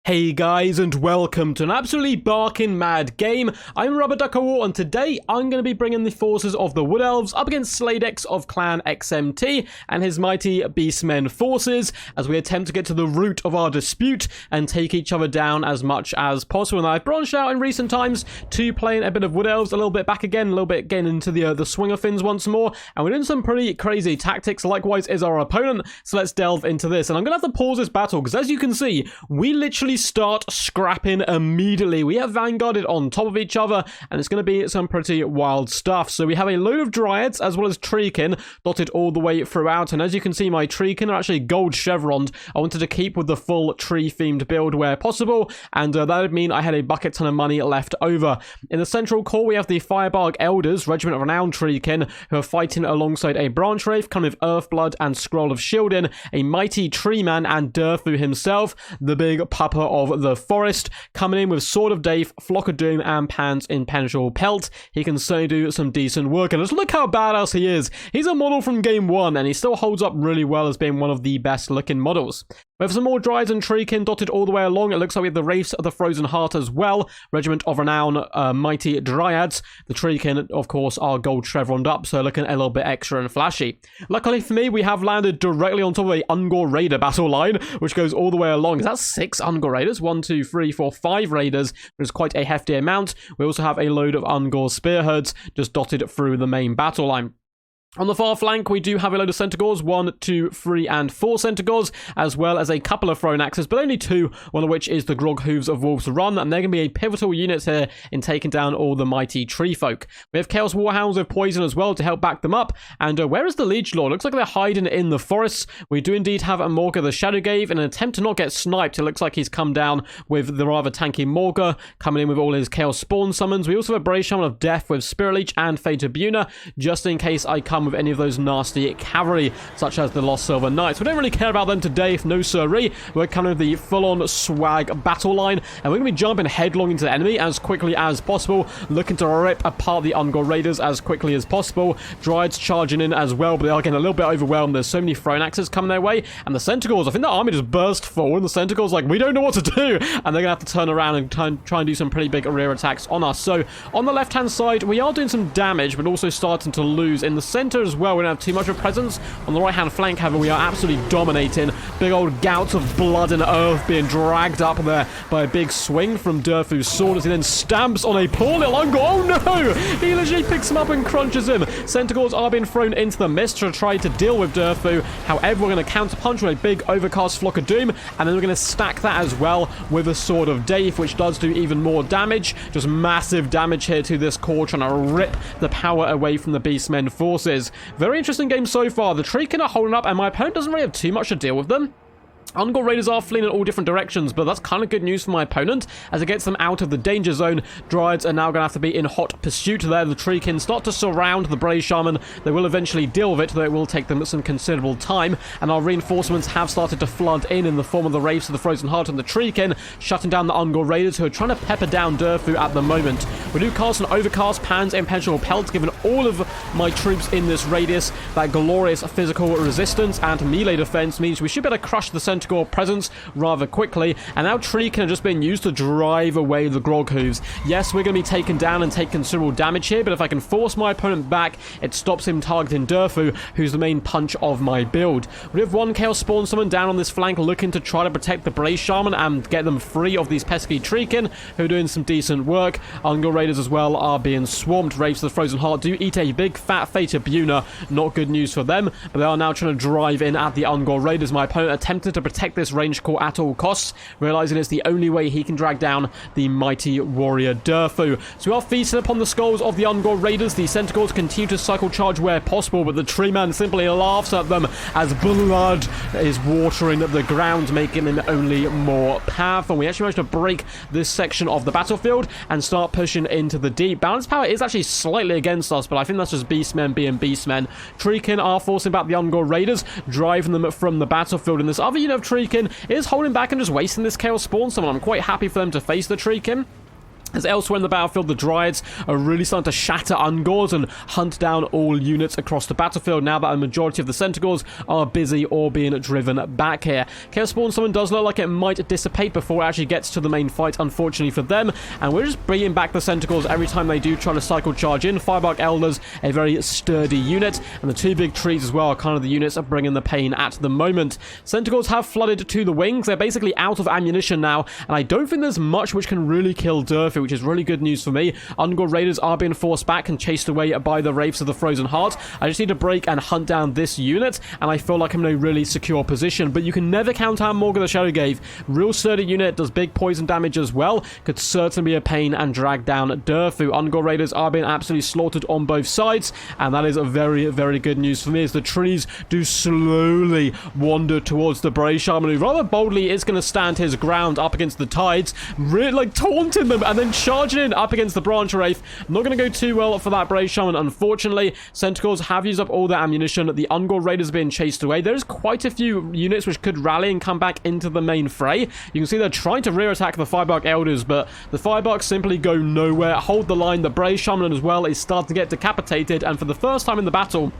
Hey guys, and welcome to an absolutely barking mad game. I'm Rubber Duck War, and today I'm going to be bringing the forces of the Wood Elves up against Sladex of Clan XMT and his mighty Beastmen forces as we attempt to get to the root of our dispute and take each other down as much as possible. And I've branched out in recent times to playing a bit of Wood Elves, a little bit back again, a little bit getting into the swing of things once more, and we're doing some pretty crazy tactics. Likewise is our opponent, so let's delve into this. And I'm going to have to pause this battle because, as you can see, we literally start scrapping immediately. We have vanguarded on top of each other, and it's going to be some pretty wild stuff. So we have a load of dryads as well as treekin dotted all the way throughout, and as you can see, my treekin are actually gold chevroned. I wanted to keep with the full tree themed build where possible, and that would mean I had a bucket ton of money left over. In the central core, we have the Firebark Elders, Regiment of Renowned treekin, who are fighting alongside a Branch Wraith, kind of Earthblood and Scroll of Shielding, a mighty tree man, and Durfu himself, the big papa of the forest, coming in with Sword of Dave, Flock of Doom, and Pan's Impenetrable Pelt. He can certainly do some decent work, and just look how badass he is. He's a model from game 1, and he still holds up really well as being one of the best looking models. We have some more Dryads and Treekin dotted all the way along. It looks like we have the Wraiths of the Frozen Heart as well. Regiment of Renown, mighty Dryads. The Treekin, of course, are gold chevroned up, so looking a little bit extra and flashy. Luckily for me, we have landed directly on top of a Ungor Raider battle line, which goes all the way along. Is that 6 Ungor Raiders? 1, 2, 3, 4, 5 Raiders, which is quite a hefty amount. We also have a load of Ungor Spearheads just dotted through the main battle line. On the far flank, we do have a load of Centaurs, 1, 2, 3, and 4 Centaurs, as well as a couple of thrown axes, but only 2, one of which is the Grog Hooves of Wolves Run, and they're going to be a pivotal unit here in taking down all the mighty tree folk. We have Chaos Warhounds with Poison as well to help back them up, and where is the Liege Lord? Looks like they're hiding in the forests. We do indeed have a Morga the Shadowgave. In an attempt to not get sniped, it looks like he's come down with the rather tanky Morga, coming in with all his Chaos Spawn summons. We also have a Brave Shaman of Death with Spirit Leech and Fate of Buna, just in case I come with any of those nasty cavalry, such as the Lost Silver Knights. We don't really care about them today, if no sirree. We're kind of the full-on swag battle line, and we're going to be jumping headlong into the enemy as quickly as possible, looking to rip apart the Ungor Raiders as quickly as possible. Dryads charging in as well, but they are getting a little bit overwhelmed. There's so many thrown axes coming their way, and the Centaurs, I think the army just burst forward, and the Centaurs like, we don't know what to do, and they're going to have to turn around and try and do some pretty big rear attacks on us. So, on the left-hand side, we are doing some damage, but also starting to lose. In the center as well, we don't have too much of a presence. On the right-hand flank, however, we are absolutely dominating. Big old gouts of blood and earth being dragged up there by a big swing from Durfu's sword as he then stamps on a poor little Ungor. Oh no! He literally picks him up and crunches him. Centaurs are being thrown into the mist to try to deal with Durfu. However, we're going to counter-punch with a big overcast Flock of Doom, and then we're going to stack that as well with a Sword of Dave, which does do even more damage. Just massive damage here to this core, trying to rip the power away from the Beastmen forces. Very interesting game so far. The Treekin are holding up, and my opponent doesn't really have too much to deal with them. Ungor Raiders are fleeing in all different directions, but that's kind of good news for my opponent as it gets them out of the danger zone. Dryads are now going to have to be in hot pursuit there. The Treekin start to surround the Brave Shaman. They will eventually deal with it, though it will take them some considerable time, and our reinforcements have started to flood in the form of the Wraiths of the Frozen Heart and the Treekin, shutting down the Ungor Raiders, who are trying to pepper down Durfu at the moment. We do cast an Overcast Pan's Impenetrable Pelt, giving all of my troops in this radius that glorious physical resistance, and melee defense means we should be able to crush the Centaur presence rather quickly, and now Treekin are just being used to drive away the Grog Hooves. Yes, we're going to be taken down and take considerable damage here, but if I can force my opponent back, it stops him targeting Durfu, who's the main punch of my build. We have one Chaos Spawn Summon down on this flank, looking to try to protect the Brave Shaman and get them free of these pesky Treekin, who are doing some decent work. Ungor Raiders as well are being swarmed. Wraiths of the Frozen Heart do eat a big fat Fate of Buna. Not good news for them, but they are now trying to drive in at the Ungor Raiders. My opponent attempted to protect this range core at all costs, realizing it's the only way he can drag down the mighty warrior Durfu. So we are feasting upon the skulls of the Ungor Raiders. The Centaurs continue to cycle charge where possible, but the tree man simply laughs at them as blood is watering the ground, making him only more powerful. We actually managed to break this section of the battlefield and start pushing into the deep. Balance power is actually slightly against us, but I think that's just Beastmen being Beastmen. Treekin are forcing back the Ungor Raiders, driving them from the battlefield, and this other unit of Treekin is holding back and just wasting this Chaos Spawn Summon. I'm quite happy for them to face the Treekin. As elsewhere in the battlefield, the Dryads are really starting to shatter Ungors and hunt down all units across the battlefield now that a majority of the Centaurs are busy or being driven back here. Chaos Spawn Summon does look like it might dissipate before it actually gets to the main fight, unfortunately for them, and we're just bringing back the Centaurs every time they do try to cycle charge in. Firebark Elders, a very sturdy unit, and the two big trees as well are kind of the units are bringing the pain at the moment. Centaurs have flooded to the wings. They're basically out of ammunition now, and I don't think there's much which can really kill Durfu, which is really good news for me. Ungor Raiders are being forced back and chased away by the Wraiths of the Frozen Heart. I just need to break and hunt down this unit, and I feel like I'm in a really secure position. But you can never count out Morgan the Shadowgave. Real sturdy unit, does big poison damage as well. Could certainly be a pain and drag down Durfu. Ungor Raiders are being absolutely slaughtered on both sides, and that is a very, very good news for me as the trees do slowly wander towards the Bray Shaman, who rather boldly is going to stand his ground up against the Tides, really like taunting them and then charging in up against the Branch Wraith. Not going to go too well for that Brave Shaman, unfortunately. Centaurs have used up all their ammunition. The Ungor Raiders are being chased away. There's quite a few units which could rally and come back into the main fray. You can see they're trying to rear attack the Firebark Elders, but the Firebarks simply go nowhere. Hold the line. The Brave Shaman as well is starting to get decapitated, and for the first time in the battle,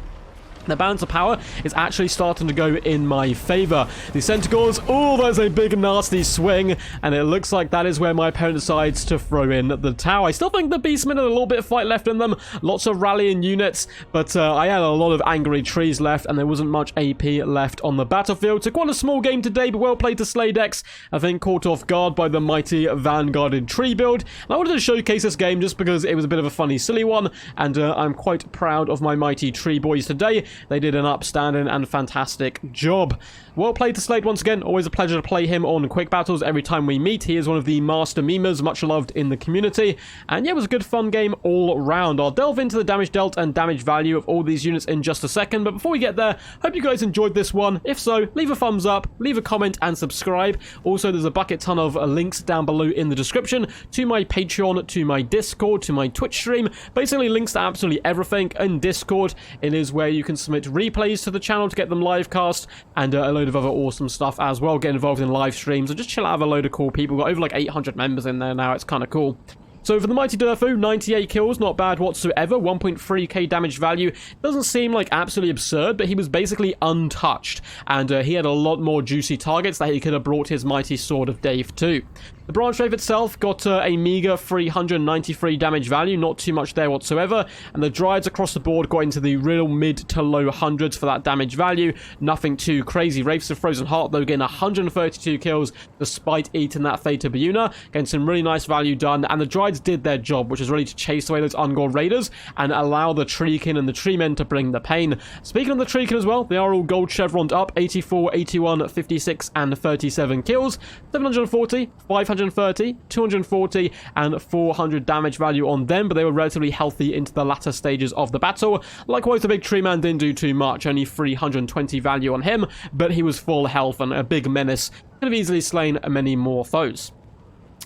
the balance of power is actually starting to go in my favor. The Centaurs, oh, there's a big nasty swing, and it looks like that is where my opponent decides to throw in the tower. I still think the Beastmen have a little bit of fight left in them, lots of rallying units, but I had a lot of angry trees left, and there wasn't much AP left on the battlefield. So quite a small game today, but well played to Slaydex. I think caught off guard by the mighty Vanguarded tree build. And I wanted to showcase this game just because it was a bit of a funny, silly one, and I'm quite proud of my mighty tree boys today. They did an upstanding and fantastic job. Well played to Slade once again. Always a pleasure to play him on Quick Battles every time we meet. He is one of the master memers, much loved in the community. And yeah, it was a good fun game all round. I'll delve into the damage dealt and damage value of all these units in just a second. But before we get there, hope you guys enjoyed this one. If so, leave a thumbs up, leave a comment and subscribe. Also, there's a bucket ton of links down below in the description to my Patreon, to my Discord, to my Twitch stream. Basically links to absolutely everything. In Discord, it is where you can submit replays to the channel to get them live cast, and a load of other awesome stuff as well. Get involved in live streams and just chill out with a load of cool people. We've got over like 800 members in there now. It's kind of cool. So for the mighty Durfu, 98 kills, not bad whatsoever, 1.3k damage value. Doesn't seem like absolutely absurd, but he was basically untouched, and he had a lot more juicy targets that he could have brought his mighty Sword of Dave to. The Branch Wraith itself got a meager 393 damage value, not too much there whatsoever, and the Dryads across the board got into the real mid to low hundreds for that damage value, nothing too crazy. Wraiths of Frozen Heart, though, getting 132 kills despite eating that Theta Biuna, getting some really nice value done, and the Dryads did their job, which is really to chase away those Ungor Raiders and allow the Treekin and the Treemen to bring the pain. Speaking of the Treekin as well, they are all gold chevroned up, 84, 81, 56, and 37 kills, 740, 530, 240, and 400 damage value on them, but they were relatively healthy into the latter stages of the battle. Likewise, the big tree man didn't do too much, only 320 value on him, but he was full health and a big menace. Could have easily slain many more foes.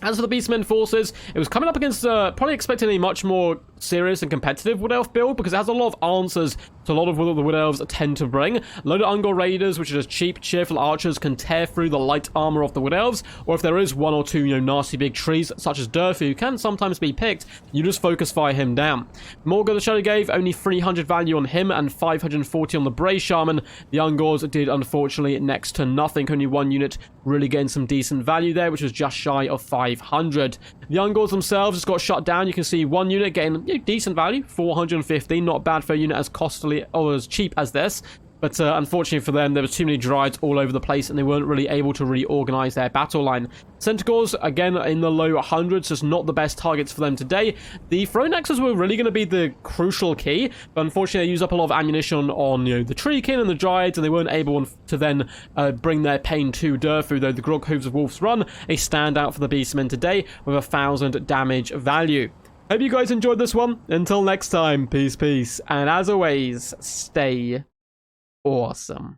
As for the Beastmen forces, it was coming up against probably expecting a much more serious and competitive Wood Elf build, because it has a lot of answers to a lot of what the Wood Elves tend to bring. A load of Ungor Raiders, which are just cheap, cheerful archers, can tear through the light armor of the Wood Elves, or if there is one or two, nasty big trees, such as Durfu, who can sometimes be picked, you just focus fire him down. Morga the Shadow gave only 300 value on him and 540 on the Bray Shaman. The Ungors did, unfortunately, next to nothing. Only one unit really getting some decent value there, which was just shy of 500. The Ungors themselves just got shut down. You can see one unit getting decent value, 415, not bad for a unit as costly or as cheap as this. But unfortunately for them, there was too many Dryads all over the place, and they weren't really able to reorganize their battle line. Centaurs, again, in the low hundreds, just not the best targets for them today. The Throne Axes were really going to be the crucial key, but unfortunately they used up a lot of ammunition on the Treekin and the Dryads, and they weren't able to then bring their pain to Durfu, though the Grog Hooves of Wolf's Run, a standout for the Beastmen today with 1,000 damage value. Hope you guys enjoyed this one. Until next time, peace, peace, and as always, stay awesome.